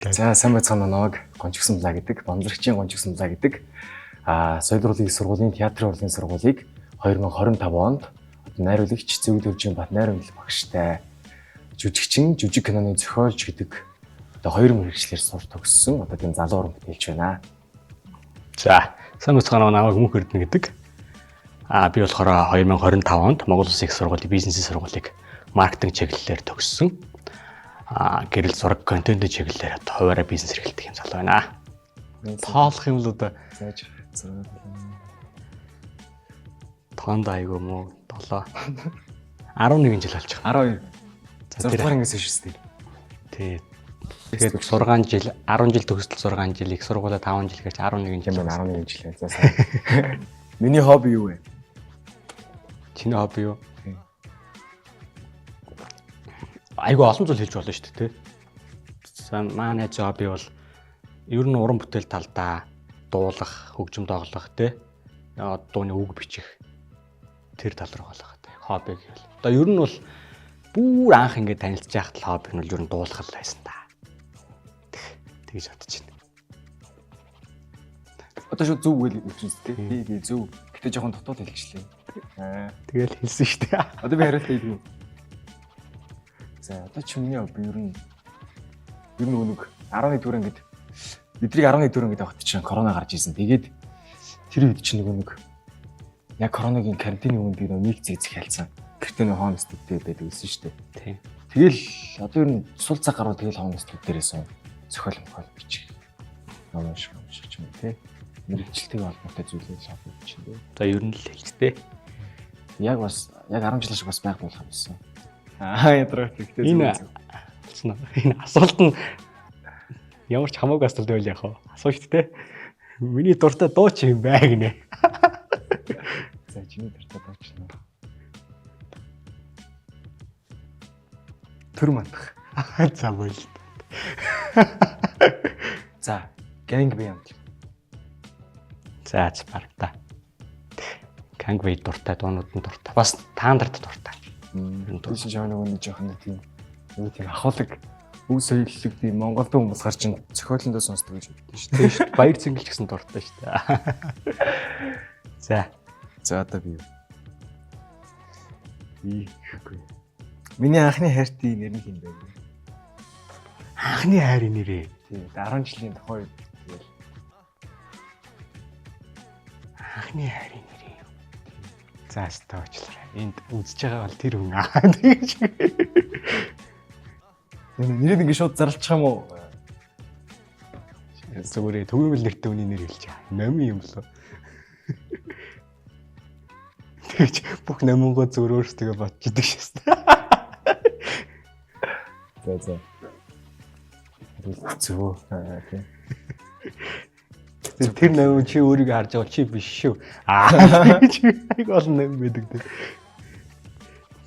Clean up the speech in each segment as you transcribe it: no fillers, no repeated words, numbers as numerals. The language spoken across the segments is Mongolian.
За сайн байцгаана намайг Гончгсамлаа гэдэг, Бомзрагчийн Гончгсамлаа гэдэг соёл сургуулийн театрын урлагийн сургуулийг 2025 онд найруулагч Зөв Төвжин Батнайр Үнэл багштай жүжигчин, жүжиг киноны зохиолч гэдэг хоёр мэргэжлэр сурч төгссөн тийм залуу уран бүтээлч байна. За сайн байцгаана намайг Мөнх Эрдэнэ гэдэг. Би болохоор 2025 онд Монгол Улсын их сургуулийн бизнесийн сургуулийг маркетинг чиглэлээр төгссөн. Гэрэл зураг контент чиглэлээр хуваараа бизнес эрхэлдэг юм залуу байна. Тоолох юм л одоо Зааж зураг. тоонд айгүй мó 7 11 жил болж байгаа. 12. За тэр ингээс шүү дээ. Тий. Тэгээд 6 жил, 10 жил төгсөл 6 жил, их сургуулаа 5 жил гэж 11 жил байна. 11 жил. За сайн. Миний хобби юу вэ? Чиний хобби юу? Айгүй олон зүйл хэлж болно шүү дээ, тий. За манай хобби бол ер нь уран бүтээл талдаа дуулах, хөгжим тоглох, тий. Дууны үг бичих. Тэр тал руу болох тий. Хобби гэвэл. Одоо ер нь бол бүр анх ингээд танилцж байхад л хобби нь бол ер нь дуулах л байсан та. Тэгж бодож байна. Одоо шүү зөв үйл хэлчихсэн тий. Би зөв. Гэтэ жоохон дотоод хэлчихлээ. Тэгэл хэлсэн шүү дээ. Одоо би хариултаа хэлв. За одоо ч миний хобби ер нь нэг 11 дугаар ангид бидний 11 дугаар ангид авахт чинь корона гарч ирсэн. Тэгээд тэр үед чинь нэг яг коронагийн карантины үенд нэг зэзэг хэлсэн. Гэртээ нэг хоон студид байдаг гэсэн шүү дээ. Тийм. Тэгэл одоо ер нь сул цаг гарууд тэгэл хоон студид дээрээс зохиол бичих. Номоо шиж юм тий. Мэргэжилтэй холбоотой зүйлээ хобби бичих дээ. За ер нь л хэлжтэй. Яг 10 жил шиг бас байх болох юмсан. Ядраа тэгтээ. Энэ асуулт нь ямар ч хамаагүй асуулт байл яах вэ? Асууж тэ. Миний дуртай дуу чи юм бай гинэ. За чиний дуртай дуу чи нэ. Төр мандах. За боёл. За Gang Band. За барта. Gang Band дуртай дуунууд нь дуртай. Бас таандарт дуртай. Тийш жаа нэг жоохон тийм ахуулаг өв соёллог тийм Монголд хүмүүс гарч ин зохиолондоо сонсдог гэж боддоо шүү дээ. Тийм шүү. Баяр цэнгэл гэсэн дуртай шүү дээ. За одоо би ихгүй. Миний анхны хайртын нэр нь хин бэ? Анхны хайрын нэрээ. Тийм 10 жилийн тухай тэгэл. Анхны хайрын нэрээ. За стоочлаа. Энд үзэж байгаа бол тэр хүн аа тэгэж. Нэрийг ингэ шууд зарлчих юм уу? Зүгээр төгөөмөл нэртэй хүний нэр хэлж байгаа. Номын юм болоо. Тэгэж бүх номингоо зүгээр өөрсдөө бодож идэг шээ. За. Зөв. Тийм. Тэр номын чи өөрийгөө харж байгаа чи биш шүү. Тэгэж айг олон ном байдаг дээ.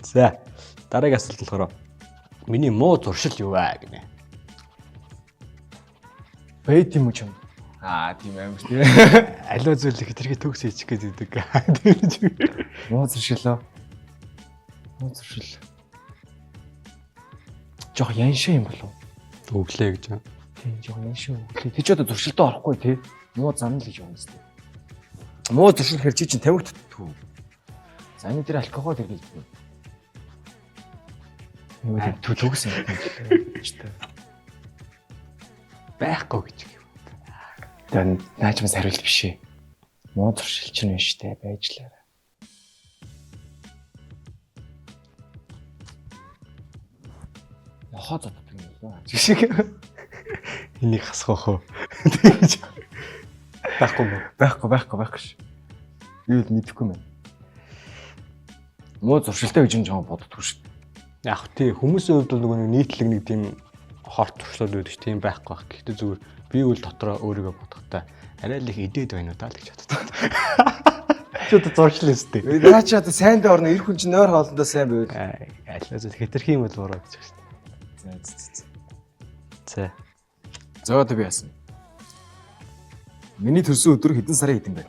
За дараагийн асуулт болохоор миний муу зуршил юу вэ гинэ. Бэт юм уу ч юм. Тийм амар тийм. Аливаа зүйлийг хэтэрхий төгс хийчих гэдэг. Муу зуршил. Жох яншаа юм болов. Өглөө гэж. Тийм жох яншаа өглөө. Тэ ч одоо зуршилтоо орохгүй тий. Муу зам л гэж байна зү. Муу зуршил хэрчи чинь тавигт түү. За энэ дээр алкогол хэрэглэж байна. Төгс юм байна. Байхгүй гэж юм. Dan наачмас хариулт биш ээ. Муу зуршил чинь биш дээ байжлаарай. Яхаа зоддаг юм байна. Жишээ. Энийг хасах уу? Тэгэж. Байхгүй ш. Би л мэдэхгүй мэн. Муу зуршилтай гэж юм жоо боддгоо ш. Яг тий хүмүүсийн хувьд бол нөгөө нийтлэг нэг тийм хорт туршлууд байдаг тийм байхгүй байх. Гэхдээ зүгээр би үл дотроо өөрийгөө бодохтой арай л их идээд байна уу даа л гэж боддог. Чи одоо зуршил өстэй. Наа чи одоо сайн дэ орно эр хүн чинь нойр хоолндоо сайн байвал. Аль зөв хэтэрхий юм бол буруу гэж байна. За. За одоо би яасан. Миний төрсөн өдөр хэдэн сарын хэдэн бэ?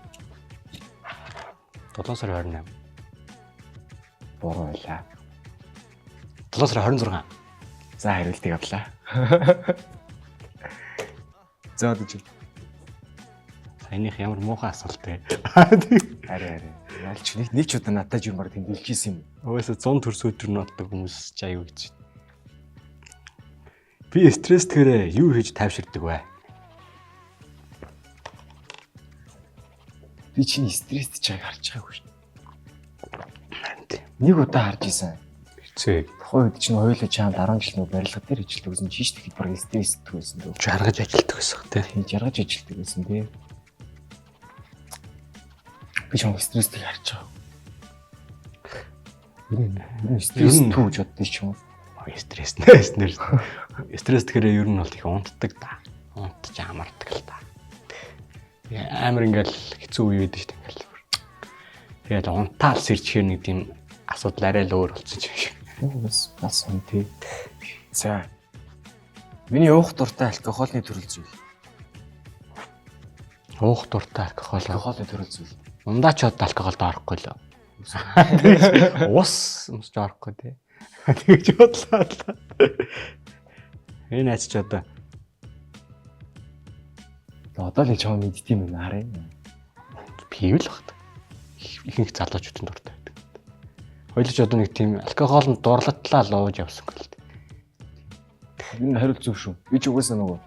7 сарын 28. Буруу байлаа. 7 сарын 26. За хариултыг авлаа. За одоо чи. Саяных ямар муухай асуулт вэ? Арай. Ялч нэг ч удаа надад юмар тэмдэглэж исэн юм. Өөсө 100 төгрөг өдөр нотдог хүмүүс ч аягүй гэж. Би стресстэйгээрээ юу хийж тайвширдаг вэ? Би чиний стресст чаг харж байгаагүй шүү. Нэг удаа харж исэн. Хэцээ. Тухайн үед чинь хоёулаа чамд 10 жил нөө барилга дээр ажилладаг гэсэн чийш тэгэхэд баг стресстэй байсан дөө. Жаргаж ажилтдаг гэсэн үг тийм. Жаргаж ажилладаг гэсэн тий. Би ч стресстэй харж байгаа. Стресс түүж боддоо ч юм. Стресстэй. Стресстэйгээрээ ер нь бол их унтдаг да. Унтж амардаг л да. Амар ингээл хэцүү үе байдаг шүү дээ ингээл. Тэгээд унтаал сэрчээр нэг тийм асуудал арай л өөр болсон ч юм шиг. Бас үнтэй. За. Миний уух дуртай алкогольны төрөл зүйл. Уух дуртай алкогол. Алкогольны төрөл зүйл. Ундаач од алкоголд орохгүй л. Ус өмсөж орохгүй тий. Тэгж бодлоо л. Энэ ач ч одоо. Одоо л чам мэддэм юм харъя. Пивэл багт. Ихэнх залуучуудын дуртай байдаг. Хоёулч одоо нэг тийм алкогол нь дурлалтлаа л ууж явсан гэл. Энэ хариулт зөв шүү. Би ч угаасаа нөгөө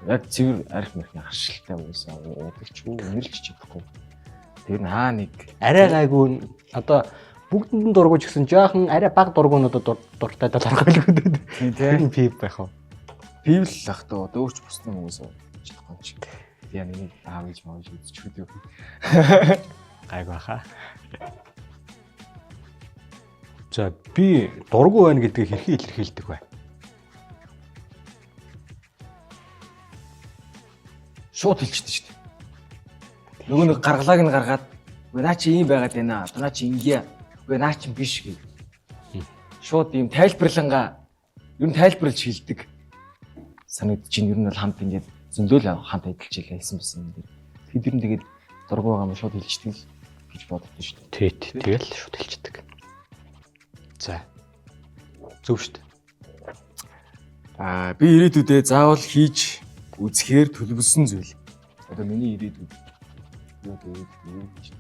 яг цэвэр арх мэрхний харшилтай угаасаа уудаг ч үү нэрэлж чадахгүй. Тэр нь хаа нэг Арай гайгүй одоо бүгдэнд нь дургуйч гэсэн жоохон арай баг дургуунуудад дуртай даа харахгүй л үү. Тийм пип байх уу. пивл ах та одоо өөрч бусна угаасаа чадахгүй чи. Тэгээ нэг аавж маавж үзчихвээ. Гайгүй хаа. За би дургуй байна гэдгийг хэрхэн илэрхийлдэг вэ? Шууд хэлчихдэг шүү дээ. Нөгөө нэг гаргалааг нь гаргаад үгүй наа чи ийм байгаад байна. Наа чи ингэе. Үгүй наа чи биш гэ. Шууд ийм тайлбарлангаа ер нь тайлбарлаж хэлдэг. Санагдаж чинь ер нь бол хамт ингээд зөндөөл хамт адилж хэлсэн байсан юм дээр. Тэд ер нь тэгээд дургуй байгаа юм шууд хэлчихдэг л гэж боддог шүү дээ. Тэгэл шууд хэлчихдэг. За. Зөв шүү дээ. Би ирээдүйдээ заавал хийж үзэхээр төлөвлөсөн зүйл. Одоо миний ирээдүйд юу гэж яг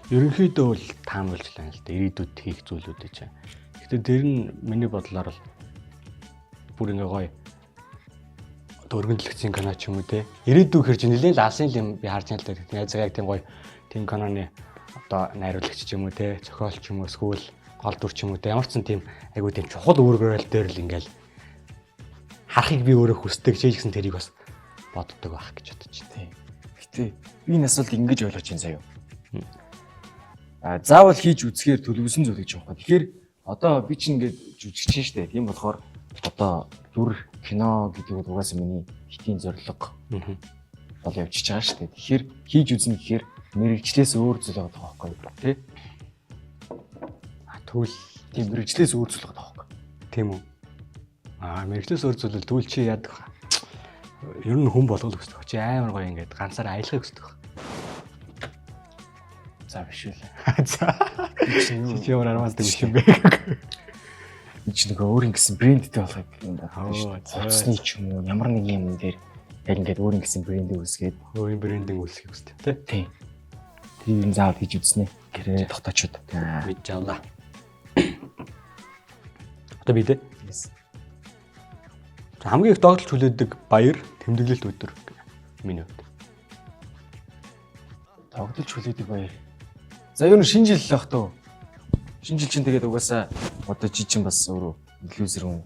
ерөнхийдөө бол таамаглаж байна л да. Ирээдүйд хийх зүйлүүд чинь. Гэтэ тэр нь миний бодлоор л бүр ингээ гоё өргөндлөгцийн кино ч юм уу те. Ирээдүйг хэрж нэлээд л алсын юм би харж байна л да. Найзгаа яг тийм гоё тийм киноны одоо найруулагч ч юм уу те, зохиолч ч юм уу, эсвэл гол дүр ч юм уу те. Ямар ч сан тийм айгуу тийм чухал үүрэгэл дээр л ингээл харахыг би өөрөө хүсдэг ч гэсэн тэрийг бас боддог байх гэж бодож байна. Гэтэ би энэ асуулт ингэж ойлгож байна сая. Заавал хийж үзэхээр төлөвлөсөн зүйл гэж байна. Тэгэхээр одоо би чинь ингээд жүжигч шүү дээ. Тийм болохоор одоо дүр кино гэдэг нь угаасаа миний хитийн зорилго бол явчихж байгаа шүү дээ. Тэгэхээр хийж үзнэ гэхээр мэрэгчлээс өөр зүйл байгаа байхгүй юу? Тэ? Тэгвэл тийм мэрэгчлээс өөр зүйл байгаа байхгүй юу? Тийм үү? Мэрэгчлээс өөр зүйл тэгвэл чи яадаг вэ? Ер нь хүн болгох хүсдэг. Чи амар гоё ингээд ганцаараа аялахыг хүсдэг. За биш үү? За. Чи ямар армаасдаг биш юм бэ? Би ч нэг өөр ингэсэн брэндтэй болохыг юм байна. Хоцсны ч юм уу ямар нэг юм дээр яг ингээд өөр ингэсэн брэнд үүсгээд өөр брэндинг үүсгэх хүсдэг тий. Тэр юм заавал хийж үзнэ. Гэрээ тогтоочод. Би жаалаа. Одоо би дээ. Хамгийн их догтлж хүлээдэг баяр тэмдэглэлт өдөр миний хувьд. Догтлж хүлээдэг баяр. За юу н шинэ жил л ах төө. Шинэ жил чинь тэгээд угаасаа одоо чи чинь бас өөрөө инфлюенсер хүн.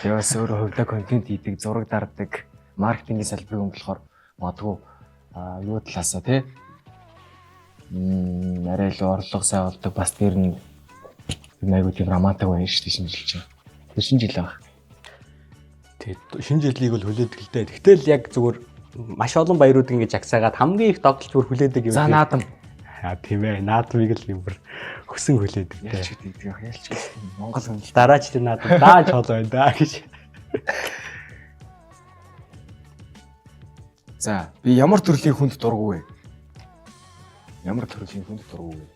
Тэгээд бас өөрөө хувьдаа контент хийдэг, зураг дардаг, маркетингийн салбарын хүн болохоор магадгүй юу талаасаа тий арай л орлого сайн болдог бас тэр нь айгуу тийм романтик байна шүү дээ шинэ жил чинь. Тэр шинэ жил аа. Тэгээд шинэ жилийг бол хүлээдэг л дээ. Тэгтэл яг зүгээр маш олон баярууд ингэж агсаагаад хамгийн их догтлж бүр хүлээдэг юм. За наадам. Тийм ээ. Наадмыг л юм бүр хөсөн хүлээдэг. Ялч гэдэг яг ялч гэдэг. Монгол хүн дараач тэр наадам дааж хол байна да гэж. За би ямар төрлийн хүнд дургу вэ? Ямар төрлийн хүнд дургу вэ?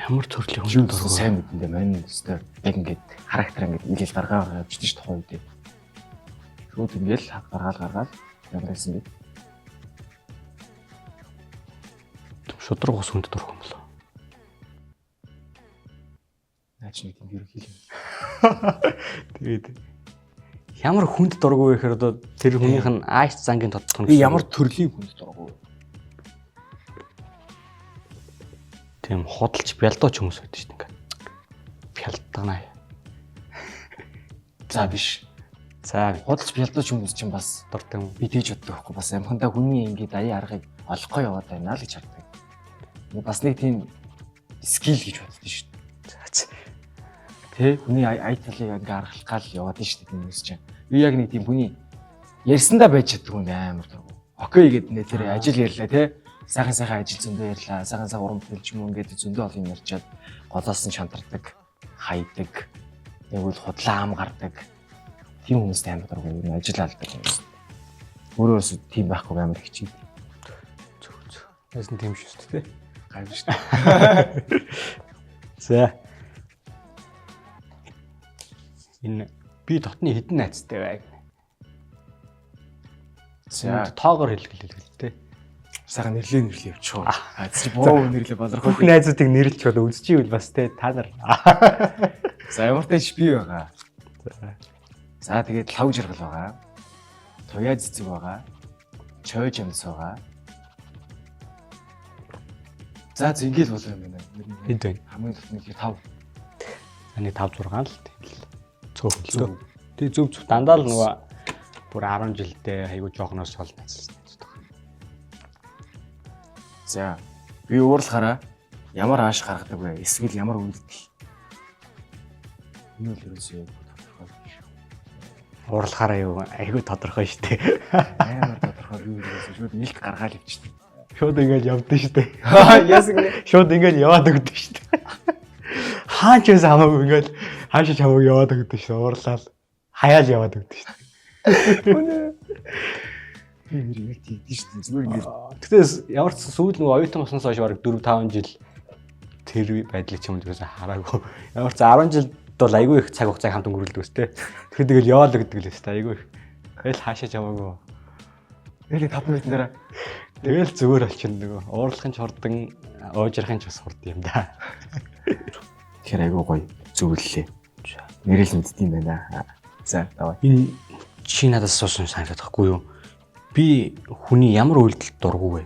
Ямар төрлийн Юу хүн гэсэн сайн мэдэндээ мань өстой яг ингээд характер ингээд ийл гаргаа явчихсан ш тухайн үед. Шууд ингээд гаргаал ямар байсан бэ? шудраг ус хүнд дурах юм болоо. Наач нэг юм ерөнхийдөө. Тэгээд ямар хүнд дурггүй гэхээр одоо тэр хүнийх нь ааш зангийн тодтох нь. Би ямар төрлийн хүнд дурггүй. Тийм худалч бялдууч хүмүүс байдаг шүү дээ ингээд. Бялдагнаа. За биш. За Худалч бялдууч хүмүүс чинь бас дуртай юм. би тэгж боддог байхгүй бас амхандаа хүний ингээд аяа аргыг олохгүй яваад байна л гэж хардаг. Бас нэг тийм скил гэж боддоо шүү дээ. Тэ хүний ая талыг ингээ аргалах гал яваад шүү дээ хүмүүс чинь. Би яг нэг тийм хүний ярьсандаа байж чаддаг хүн амар дургу. Окей гэд нэ тэр ажил ярьлаа те. Сайхан ажил зөндөө ярьлаа. Сайхан уран бүтээлч юм ингээд зөндөө олон юм ярьчаад голоос нь шантардаг, хайдаг. Яг үл худлаа ам гардаг. Тийм хүмүүстэй амар дургу юу ажил алдаг хүмүүс. Өөрөөс тийм байхгүй амар хичээд. Зөв. Яасан тийм шүү дээ. Гайв шүү дээ. За. Энэ би дотны хідэн найзтай бай. За тоогоор хэлгэлээ л дээ. сайхан нэрлээ явчихоо. Чи боо нэрлээ балархуу. Бүх найзуудыг нэрлж чад үзчихвэл бас те та нар. За ямар ч би байгаа. За тэгээд лав жаргал байгаа. Туяа цэцэг байгаа. Чой жамс байгаа. За зингээл болоо юм байна. Хэд вэ? Хамгийн дотны 5. Аны 5 6 л тэгэл. Цөөхөлтөө. Тэг зөв дандаа л нөгөө бүр 10 жилдээ айгуу жоохноос шол найзсан. За би уурлахаараа ямар ааш гаргадаг вэ? Эсвэл ямар үйлдэл? Энэ л ерөөсөө тодорхой биш. Уурлахаараа юу айгуу тодорхой шүү дээ. Амар тодорхой юу гэсэн шууд нэлт гаргаал ивчтэй. Шууд ингээл явдсан шүү дээ. Яс ингэ. Шууд ингээл яваад өгдөө шүү дээ. Хаач яс хамаагүй ингээл хаашаа хамаагүй яваад өгдөө шүү. Уурлаад хаяал яваад өгдөө шүү. Би яг тийдэж шүү. Зүгээр ингэ. Тэгтээс ямар ч сүүл нөгөө оюутан болсноос хойш бараг 4 5 жил тэр байдлыг ч юм уу хараагүй. Ямар ч 10 жилд бол айгүй их цаг хугацааг хамт өнгөрүүлдэг өстэй. Тэгэхээр тэгэл яваал гэдэг л өстэй айгүй их. Тэгэл хаашаа яваагүй. Нэлээд 5 минутын дараа тэгэл зүгээр болчихно нөгөө. Уурлахын ч хурдан, уужрахын ч бас хурдан юм да. Тэгэхээр айгүй гоё зөвлөлээ. Нэрэл мэддэм байна. За давай. Энэ чи надаас суусан санагдаад байхгүй юу? Би хүний ямар үйлдэлд дурггүй вэ?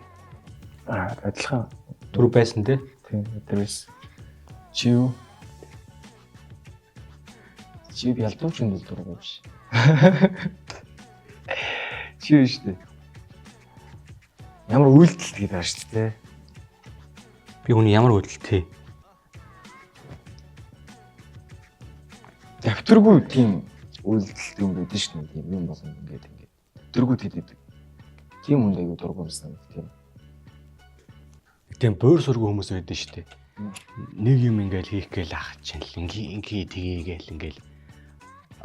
Адилхан. Түр байсан те? Тийм, өдрөөс. Чи юу? Чи ялдууч юм дурггүй биш. Чи юу штэ? Ямар үйлдэл гэдэг байна шүү дээ. Би хүний ямар үйлдэлтэй? Дэвтэргүй тийм үйлдэл юм байдаг шүү дээ. Тийм юм болно ингээд. Дэвтэргүй тэгээд тийм хүнд аягүй дургуй юмсан тийм. Тийм бөөр сургуу хүмүүс байдаг шүү дээ. Нэг юм ингээл хийх гээл ах чинь л ингээ тгийгээл ингээл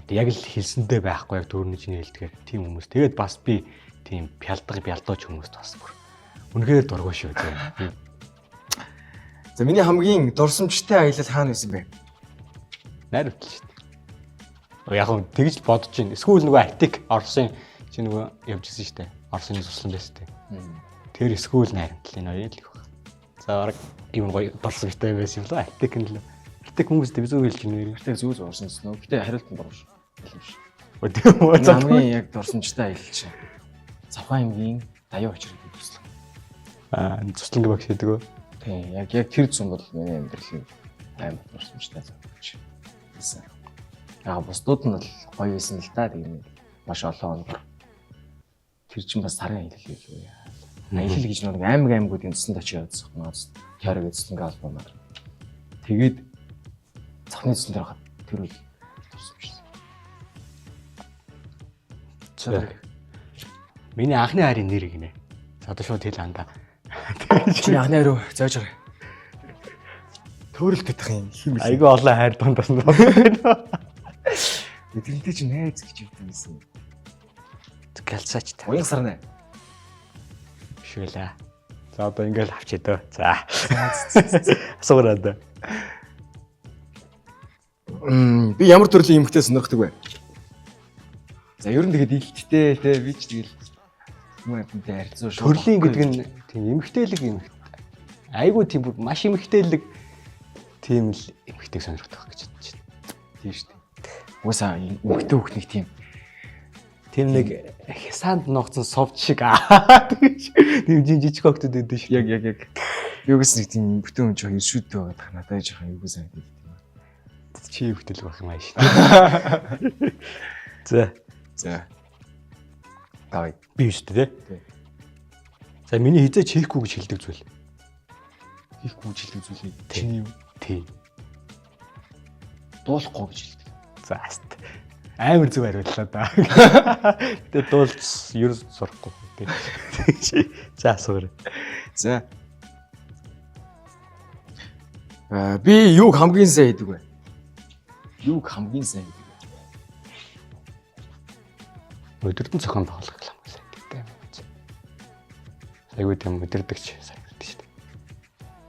одоо яг л хэлсэндээ байхгүй яг төрний чинь хэлдгээр тийм хүмүүс. Тэгээд бас би тийм бялдууч хүмүүст бас бүр үнэхээр дургуй шүү дээ. За миний хамгийн дурсамжтай аялал хаана байсан бэ? Найр хөтлөө шүү дээ. Яг нь тэгж бодож байна. Эсвэл нөгөө Артик Орсын чи нөгөө явж гисэн шүү дээ. Орсын суслан байсан дээ. Тэр эсвэл найр хөтлөө энэ хоёрын л их байна. За бараг юм гоё дурсамжтай байсан юм лээ. Артик нь л. Артик хүмүүстэй би зөв хэлж байна. Артик зүг орсон гэсэн үү? Гэтэ хариулт нь дургуй шүү. Тийм үү. Хамгийн яг дурсамжтай аялал чинь. Завхан аймгийн Даяа очрог гэсэн. Цуслангийн багш гэдэг үү? Тийм, яг тэр зам бол миний амьдралын амар дурсамжтай зүйл байсан. Бусдууд нь бол гоё байсан л да. Тэгээд маш олон оноор тэр чинь бас сарын аялал гэж юу яа. Аялал гэж нэг аймагуудын цэцэнд очиж явуулсан хүмүүс. Тяраг цэцэнгийн албанаар. Тэгээд цахны цэцэн дээр хат тэр үл дурсамжтай. За. Миний анхны хайрын нэр гинэ. За одоо шууд хэл анда. Чи анхны хайр уу? Зааж байгаа. Төөрөл татах юм хим. Айгүй олон хайр дундаас нь. Тэрнтэй чи найз гэж юм байсан. Гэлцаач та. Уян сарна. Шүлээ. За одоо ингээл авчидөө. За. Асуураад. Би ямар төрлийн эмэгтэй сонирхдаг вэ? За ер нь тэгээд илттэй те би ч тэгэл юмтай харьцуу шүү. Төрлийн гэдэг нь тийм эмгтээлэг эмгтэй. Айгуу тийм бүр маш эмгтээлэг тийм л эмгтэйг сонирхдаг гэж бодож байна. Тийм шүү дээ. Уусаа эмэгтэй хүүхнийг тийм Тийм нэг хясаанд ногцсон совч шиг тийм жижиг хогтод өгдөө шүү. яг юугс нэг тийм эмэгтэй хүн жоо иршүүдтэй байгаа надад жоохон юугс санагдав тийм. Чи эмгтэйлэг байх юм ааш. За. Давай. Би шүү дээ. За миний хизээ чехгүй гэж хэлдэг зүйл. Хийхгүй гэж хэлдэг зүйлээ чиний юу? Тийм. Дуулахгүй гэж хэлдэг. За амар зүг хариуллаа да. Тэгээ дуулц ер сурахгүй тийм. За асуур. За. Би юуг хамгийн сайн хийдэг вэ? Юуг хамгийн сайн хийдэг вэ? Өдөртөн цохон тоглох юм сайн гэдэг юм. Айгуу тийм өдөрдөгч сайн гэдэг шүү дээ.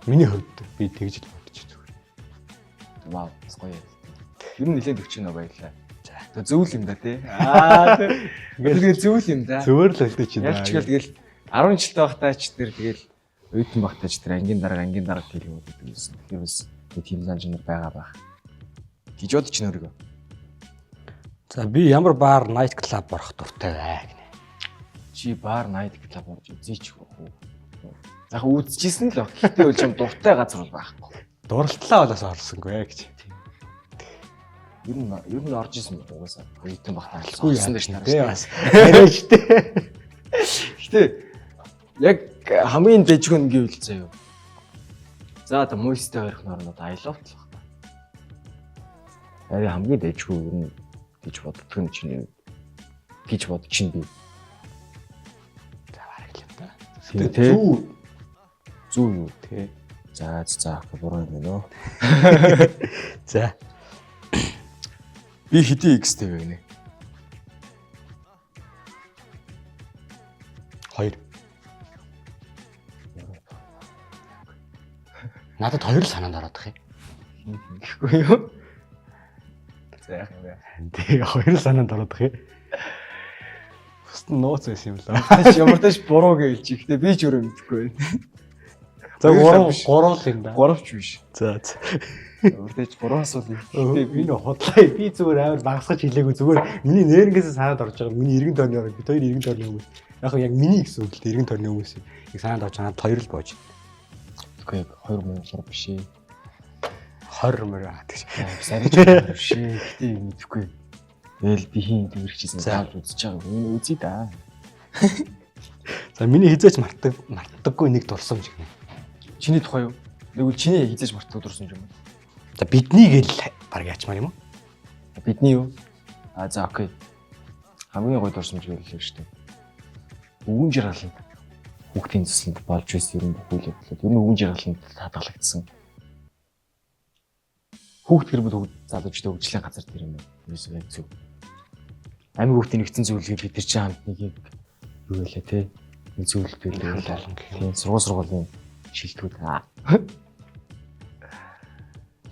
Миний хувьд би тэгж л бодож зүгээр. Вау, гоё. Ер нь нэлээд өгч байна баярлаа. За зөвл юм да тий. Тэгэл зөвл юм да. Зөвөр л үлдээч юм Яг ч тэгэл 10 жилтэй байхдаа ч тэр тэгэл оюутан байхдаа ч тэр ангийн дарга гэлүүд гэдэг юмсэн. Тэгэхээр бас тийм занж нар байгаа байх. Гэж бодож чинь өөрийгөө. За би ямар баар night club орох дуртай вэ гэнэ. Чи баар night club орж үзээч хөө. Яг үзчихсэн л баг. Гэхдээ үл юм дуртай газар бол байхгүй. Дурлалаа болоос орсонгүй гэж. Ер нь орж исэн угаасаа оюутан багтаа алсан дээ шүү дээ. Бас яриач дээ. Гэтэ яг хамгийн дэжгүн гэвэл заяа. За одоо мөстэй хоёрх нь орнод I love л баг. Ари хамгийн дэжгүй ер нь гэж боддог юм чинь гэж бодож чинь би. За бараг юм да. Тэ зүү юу те. За буруу юм байна уу? За би хэдий X-тэй вэ гинэ? 2. Надад 2 л санаанд ороод их юм. Гэхгүй юу? За яах юм бэ? Тэгээ 2 л санаанд ороод их. Бусд нь нууц байсан юм л. Ямар тааш буруу гэж чи. Гэтэ би ч өөрөө мэдэхгүй байна. За 3 л юм да. 3 ч биш. За. Урдэж 3 асуулт Гэтэ би нөө худлаа. Би зүгээр амар багсгаж хэлээгүй зүгээр миний нэрнгээс санаад орж байгаа. Миний эргэн тойрны орог. Бид хоёр эргэн тойрны хүмүүс. Яг миний гэсэн үг л дээ эргэн тойрны хүмүүс. Яг санаад орж байгаа 2 л боож. Тэгэхгүй 2003 биш ээ. 20 мөр гэж. Сарич биш ээ. Гэтэ мэдэхгүй. Тэгэл би хин дэрчсэн зааж үзэж байгаа. Энэ үзье да. За миний хизээч мартдаггүй нэг дурсамж гэнэ. Чиний тухай юу? Тэгвэл чиний хизээж мартдаг дурсамж юм. За биднийг л баг яачмаар юм уу? Бидний юу? За окей. Хамгийн гоё дурсамж байлээ шүү дээ. Өвгөн жаргаланд хүүхдийн цэслэнд болж байсан юм бүхэл явдлууд. Ер нь өвгөн жаргаланд хадгалагдсан. Хүүхд гэр бүл залуучдаа хөгжлийн газар тэр юм байна. Юусе яг зөв. Амиг хүүхдийн нэгдсэн зөвлөгөө бид нар ч хамт нэг юм юу байлаа те. Нэг зөвлөлт байлаа болон гэх юм. Сургуулийн шилтгүүд.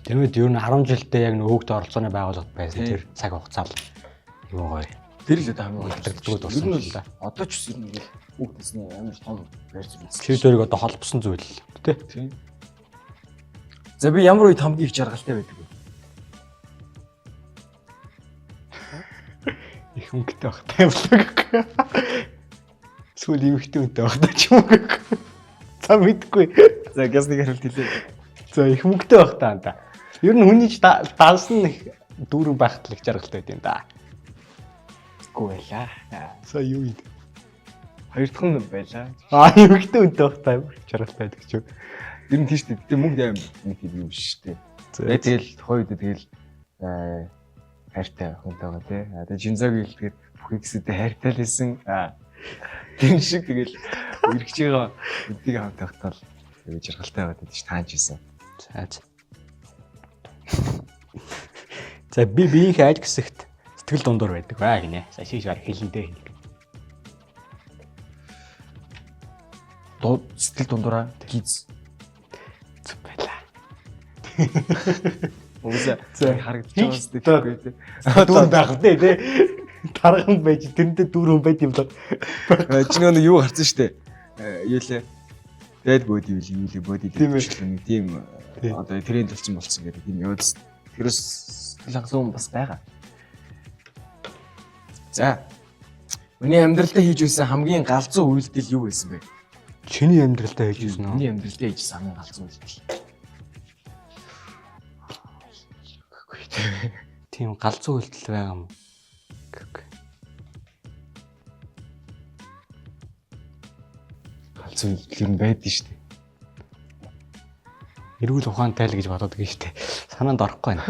Тэгмэд ер нь 10 жилдээ яг нөгөөд оролцооны байгууллагад байсан тэр цаг хугацаа юу гоё. Тэр л хамгийн гоё дурсамж дурсан юм да. Одоо ч ер нь ингээл хүүхдээсний амар том байр зүйл. Тэр зөрийг одоо холбосон зүйл тий. Тийм. За би ямар үед хамгийн их жаргалтай байдаг вэ? Их өнгөтэй багтай юм л. Сүүл эмхтэй үнтэй багтай ч юм уу. За мэдгүй. За гэсний хариулт хэлээ. За их өнгөтэй багтай анда. Ер нь хүний данс нь дүүрэн байхад л их жаргалтай байд юм да. Үгүй байлаа. За юу юм? Хоёр дахь нь байлаа. Эмхтэй үнтэй багтай жаргалтай байдаг ч юу. Ер нь тийш дээ. Гэтэ мөнгө аим нэг юм юу шүү дээ. Тэгэл хоёр үед тэгэл хайртай хүнтэй байгаа тий. Тэгээ жинзаг хэлгээд бүх хэсэгтэй хайртай л хэлсэн. Тэр шиг тэгэл эргэж байгаа үдийг хамт тавтал тэгээ жаргалтай байгаад тийш тааж ийсэн. За би биеийнхээ аль хэсэгт сэтгэл дундуур байдаг баа гинэ. Сашиг хэлэндээ. Сэтгэл дундураа гиз зүг байла. Угсаа харагдаж Хийж байгаас тэгэхгүй тий. Дүүрэн байх үү те. Тарган байж тэрнтэй дүүрэн байд юм л. Чи нөгөө юу гарсан штэ. Юу лээ. Дэд боди юу лээ боди нэг тийм одоо тренд болсон гэдэг тийм явц. Тэрс сэтгэл хангалуун бас байгаа. За. Миний амьдралдаа хийж байсан хамгийн галзуу үйлдэл юу байсан бэ? Чиний амьдралдаа хийж ирсэн үү? Миний амьдралдаа хийж хамгийн галзуу үйлдэл. Тийм галзуу үйлдэл байгаа юм. Галзуу үйлдэл юм байдэн штэ. Эрүүл ухаантай л гэж бодоод байгаа штэ. Санаанд орохгүй байна.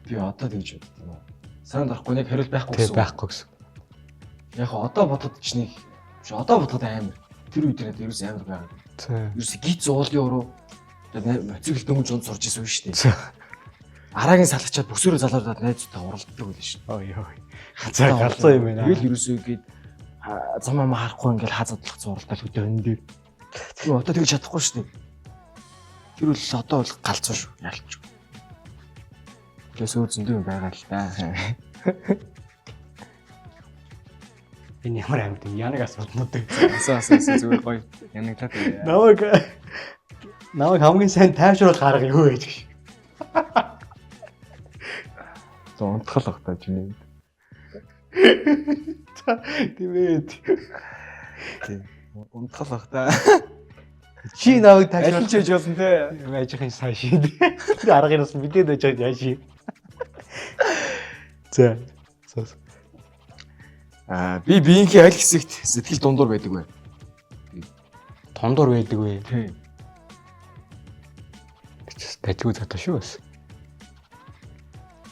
Би одоо тэгж боддог юм. Санаанд орохгүй нэг хариулт байхгүй Тэг гэсэн. байхгүй гэсэн. Яг одоо бодоход ч нэг одоо бодоход амар. Тэр үед нэрээ ерөөс амар байгаа. За. Ерөөс гиз уулын өрөө моцигл дөнгөж унд сурж исэн шүү дээ. Араагийн салгачаад бүсөрөө залуудаад найзуудтай уралддаг байл шүү. Ой ой. За галзуу юм байна. Тэгэл ерөөсөө гээд зам ам харахгүй ингээл хазадлах зуралдаад хөдөө өндөө. Тэр одоо тэгж чадахгүй шүү дээ. Тэр үл одоо бол галзуу шүү. Ялч. Тэгээс өөр зөндөө юм байгаа л да. Энэ ямар амьд юм? Янаг асууднууд. Асаа зүгээр гоё. Янаглаад. Намайг хамгийн сайн тайвшруулах арга юу вэ гэж. Унтгал баг та чиний. Тийм ээ. Тийм. Унтгал баг та. Чи намайг Аль ч хийж болно те. Ажихын сайн шийд. Тэр аргыг бас мэдээд байж байгаа яа ший. За. Би биеийнхээ аль хэсэгт сэтгэл дундуур байдаг вэ? Тондор байдаг вэ? Тийм. Тажгүй цатаа шүү бас.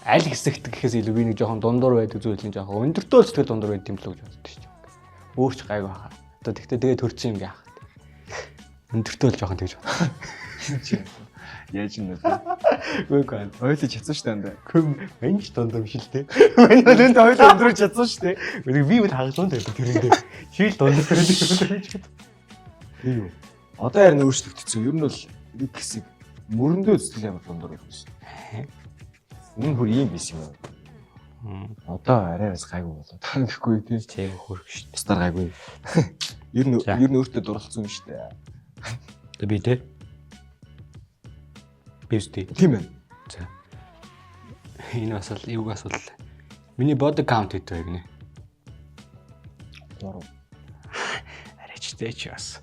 Аль хэсэгт гэхээс илүү би нэг жоохон дундуур байдаг зүйл нэг жоохон өндөртөө сэтгэл дундуур байдаг юм л гэж боддог шүү дээ. Өөр ч гайгүй хаа. Одоо тэгтээ тэгээ төрчих юм яах. Өндөртөө л жоохон тэгж боддог. Яаж юм бэ? Үгүй Ойлож чадсан шүү дээ андаа. көм менч дундуур биш л дээ. Миний өнөнд ойлоо өндрөж чадсан шүү дээ. Би бол хаглуун байдаг тэрэндээ. Шил дундуур байдаг. Тийм үү. Одоо харин өөрчлөгдсөн. Ер нь бол нэг хэсэг мөрөндөө сэтгэл амар дундуур байдаг шүү. Энэ бүр ийм биш юм уу? Одоо арайраас гайгүй болоо. Тэгэхгүй тийм. Тэг хөрөх шүү. Бусдаар гайгүй. Ер нь өөртөө дурлцсан юм шүү дээ. дээ. Би тэ. Би үстэй. Тийм ээ. За. Энэ бас л юугаас бол миний body count хэд вэ гинэ? Арайчтэй ч бас.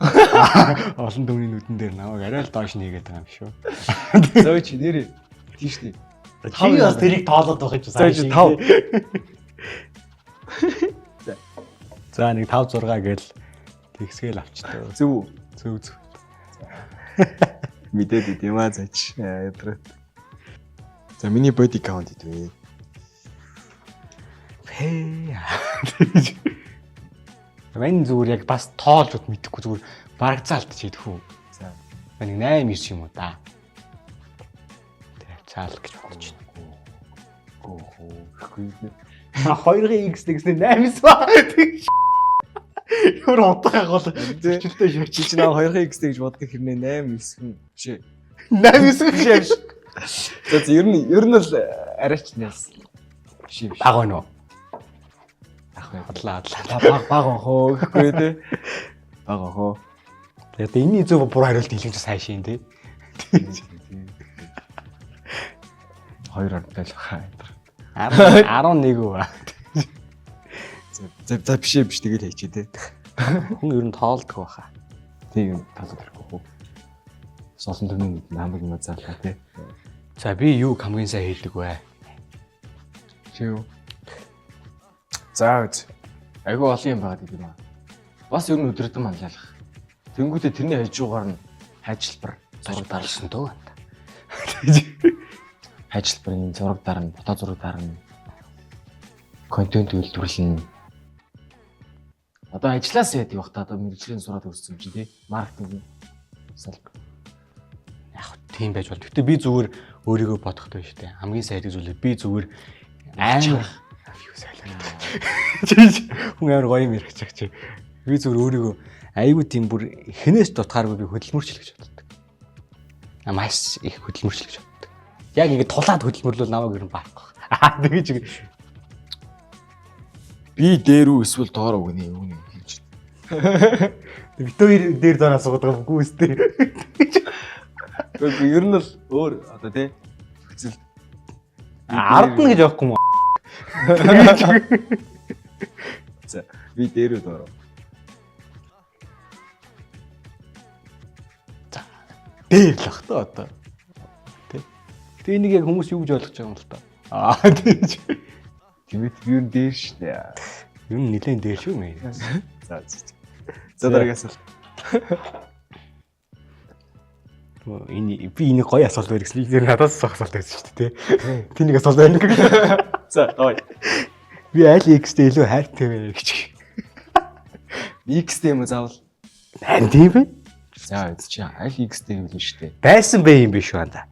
Олон дүүний нүдэн дээр намайг арай л доош нэгээд байгаа юм шүү. Зөө чи нэрээ. Тийм шүү дээ. Чи бас тэрийг тоолоод байх гэж Зөө чи 5. За нэг 5 6 гээл тэгсгээл авчтаа. Зөв. Зөв. Мэдээд идэм аа заач. Ядраа. За миний body count хэд вэ? Вэн зүгээр яг бас тоолж ут мэдэхгүй зүгээр бараг заалт хийдэх үү. За. Нэг 8 9 юм уу да. Тэгээ цаал гэж бодож байна. Гоо. 2-ын x тэгснэ 8 ба. Юу утгааг бол зөрчилтэй шүү. Чи ч наа 2-ын x гэж боддог хэрнээ 8 9 биш ээ. 8 9 биш. За ер нь бол арайчнаас биш юм. Баг байна уу? Хадлаа. Баг хоо гэхгүй те. Баг хоо. Тэгээд энэний зөв бур хариулт хэлж сайн шин тий. 2 ортой л хаа. 11 үү. За биш тэгэл хийчээ те. Хүн ер нь тоолдог байхаа. Тийм талд хэрэггүй хөө. Солон төрний намайг юм заалаа те. За би юу хамгийн сайн хийдэг вэ? Чи юу? За үз. Айгу олон юм байгаа гэдэг юм аа. Бас ер нь өдрөдөн манлайлах. Тэнгүүтээ тэрний хажуугаар нь хайжилбар зураг дарсан дөө. Хайжилбарын зураг дарна, фото зураг дарна. Контент үйлдвэрлэнэ. Одоо ажиллаас яадаг бах та одоо мэргэжлийн сураад өгсөн чинь тий маркетинг салбар. Яг тийм байж бол. Гэтэ би зүгээр өөрийгөө бодохтой шүү дээ. Хамгийн сайн хийдэг зүйлээ би зүгээр амар юу сайлаа. Хүн амар гоё юм ярих чи. Би зүгээр өөрийгөө айгүй тийм бүр хэнээс дутгааргүй би хөдөлмөрч л гэж боддог. Маш их хөдөлмөрчлөж боддог. Яг ингэ тулаад хөдөлмөрлөл намайг ер нь баахгүй. Тэгэж Би дээр үү эсвэл доор уу гэнэ юу нэ хийж. Виктори дээр доороо суудаг үгүй үстэй. Гэхдээ ер нь л өөр одоо тий хүчил Ард нь гэж явахгүй юм уу? за би дээр үү доор. Дээр л ах та одоо. Тэ. Гэтэ энийг яг хүмүүс юу гэж ойлгож байгаа юм л та. Тэгэж. Тэмэт би ер нь дээр штэ. Ер нь нэлээд дээр шүү мэй. За. За дараагаас л. Энэ би энийг гоё асуулт байр гэсэн. Би надаас асуулт байсан шүү дээ, тэ. Тэнийг асуулт байна гэх. За давай. Би аль X-тэй илүү хайртай вэ гэж. X-тэй юм заавал. Харин тийм бэ? За чи аль X-тэй юм л штэ. Байсан бэ юм биш үү анда.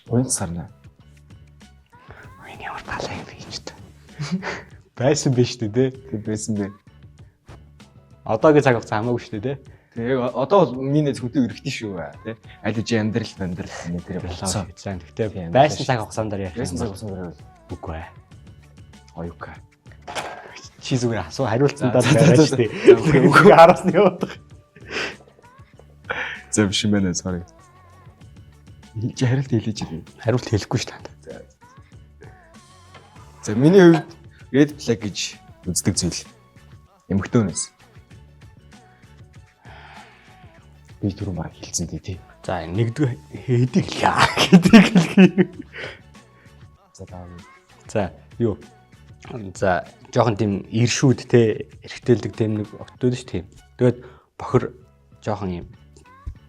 Уян сарна. Миний ямар талаа юм бэ ч та. Байсан биш үү те. Тэг байсан бэ. Одоогийн цаг хугацаа хамаагүй шүү дээ, тэ. Тэг яг одоо бол миний зөвхөн өргөдөн шүү тэ. Аль чи амьдрал нэ тэр болоо гэсэн. Гэхдээ байсан цаг хугацаанд ярьж байсан цаг хугацаанд үгүй ээ. Оюука. Чи зүгээр асуу хариулцсан даа яриа шүү дээ. Үгүй араас нь явдаг. За биш юм байна sorry. Чи хариулт хэлээч дээ. Хариулт хэлэхгүй шүү дээ. За миний хувьд red flag гэж үздэг зүйл эмхтөнөөс. Би түрүү баг хэлсэн тий. За нэгдүгээр хэдийг хэлээ. За таа. За юу. За жоохон тийм иршүүд те эргэтэлдэг тийм нэг октод ш тийм. Тэгээд бохор жоохон юм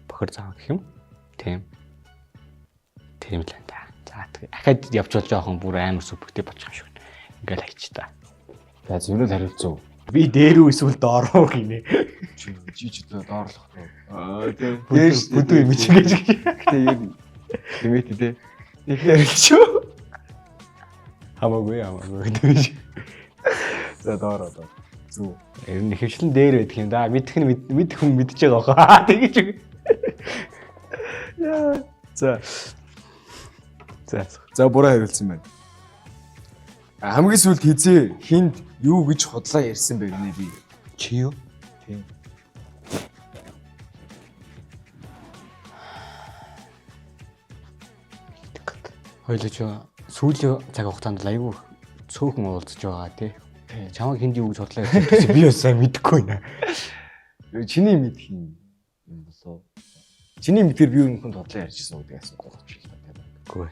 бохор заа гэх юм. Тийм. Тийм л энэ. За дахиад явчвал жоохон бүр амар сүпгтэй болчих юм шиг. Ингээл хайч та. За зөвнөд хариулцав. Би дээр үү эсвэл доор уу гинэ. Чи доорлох уу. Тийм. Бүдүү юм чи гэж. Гэтэ юу тэмээт тий. Тэгэхээр хэлчихв. Хамаагүй гэж. За доор. Зүг. Ер нь хөвчлэн дээр байдаг юм да. Мэдэх нь мэдэх хүн мэдж байгаа хаа. Тэгэж. Яа. За. За буруу хариулсан байна. Хамгийн сүүлд хизээ хинд юу гэж худлаа ярьсан бэ гинэ би. Чи юу? Тийм. Хойлоо ч сүүлийн цаг хугацаанд л айгүй цөөхөн уулзж байгаа тий. Чамайг хинд юу гэж худлаа ярьсан би бас сайн мэдэхгүй байна. Чиний мэдх юм болоо. Чиний мэдэр би юу хүнд худлаа ярьжсэн гэдэг асуулт болчихлоо тийм. Үгүй.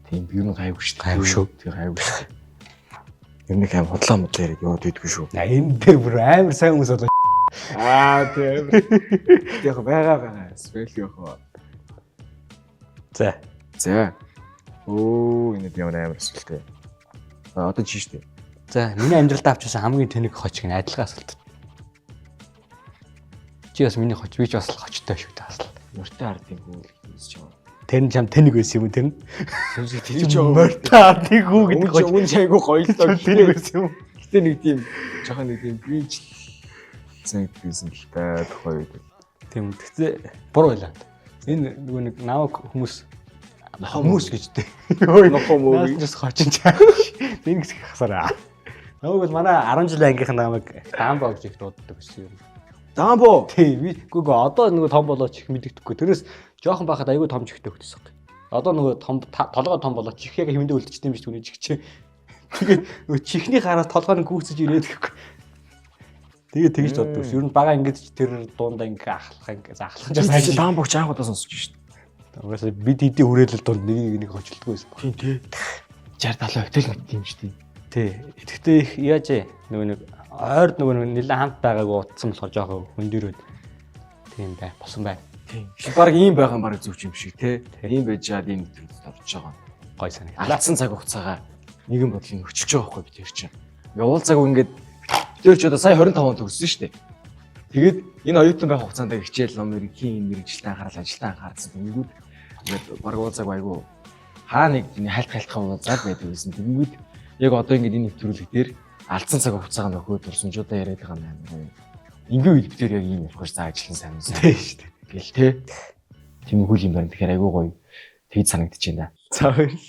Тийм би юу гайгүй шүү дээ. Гайгүй шүү. Тийм гайгүй шүү. Ер нь хэм худлаа модлаа яриад яваад идэггүй шүү. Энэ дээр бүр амар сайн хүмүүс болоо. Тийм. Яг байгаа. Спел яг. За. Оо энэ ямар амар асуулт. Одоо чи штэ. За миний амьдралдаа авчихсан хамгийн тэнэг хоч гэн адилхан асуулт. Чи бас миний хоч, би ч бас хочтой шүү дээ асал. Мөртөө ард юм хүү хэлж байгаа. Тэр нь чам тэнэг байсан юм уу тэр нь? Тэр ч мөртөө ардыг хүү гэдэг хоч. Өмнө чайгүй гоё л доо Тэнэг байсан юм. Гэтэ нэг тийм жоохон нэг тийм бич санагдсан л та тухай үед. Тийм гэхдээ буруу байлаа. Энэ нөгөө нэг наваг хүмүүс гэж дээ. Нохоо мөө. Наас хочин чаа. Энэ хэсэг хасараа. Наваг бол манай 10 жилийн ангийнхан намайг Дамбо гэж их дууддаг гэсэн юм. Дамбо. Тийм би үгүй одоо нөгөө том болооч их мэддэхгүй. Тэрнээс жоохон байхад айгүй том чихтэй хөтөсөн. Одоо нөгөө том толгой том болооч чих яг хэмэндээ үлдчихсэн юм биш түүний чихчээ. Тэгээд нөгөө чихний гараас толгойн гүйцэж ирээд гэхгүй. Тэгээд тэгж боддог. Ер нь бага ингэж тэр дундаа ингээ ахлах чи Дамбогч анх удаа сонсож шít. Угаасаа бид хэдийн хүрээлэл донд нэг хочлдгоо байсан. Тийм тий. 60 70 октел мэт юм шүү дээ. Тий. Тэгэхдээ их яаж нөгөө нэг ойрд нөгөө нэлээд хамт байгаагүй утсан болохоор жоохон хөндөрөөд тийм бай босон бай. Тийм. Баг ийм байгаа юм баг зүвч юм шиг тий. Ийм байж чад ийм төрөлд орж байгаа. Гой санаг. Алдсан цаг хугацаагаа нэгэн бодлын өчөж байгаа байхгүй би тэр чинь. Явуулцаагүй ингээд тэр ч одоо сая 25 он төгссөн шүү дээ. Тэгээд энэ оюутан байх хугацаанд хичээл номер хийн мэрэгжилтэй анхаарал ажилтаа анхаарсан. Тэнгүүд ингээд баг уулзаагүй айгу хаа нэг хайлтхан уулзаад байдаг гэсэн. Тэнгүүд яг одоо ингээд энэ нэвтрүүлэг дээр алдсан цаг хугацаагаа нөхөд турсамжуудаа яриад байгаа юм байна. Ингээ үед битэр яг ийм ярих гэж за ажиллан сайн үсэн. Тийм шүү дээ. Гэл те. Тийм хөл юм байна. Тэгэхээр айгүй гоё. Тэгж санагдчихээн да. За баярлалаа.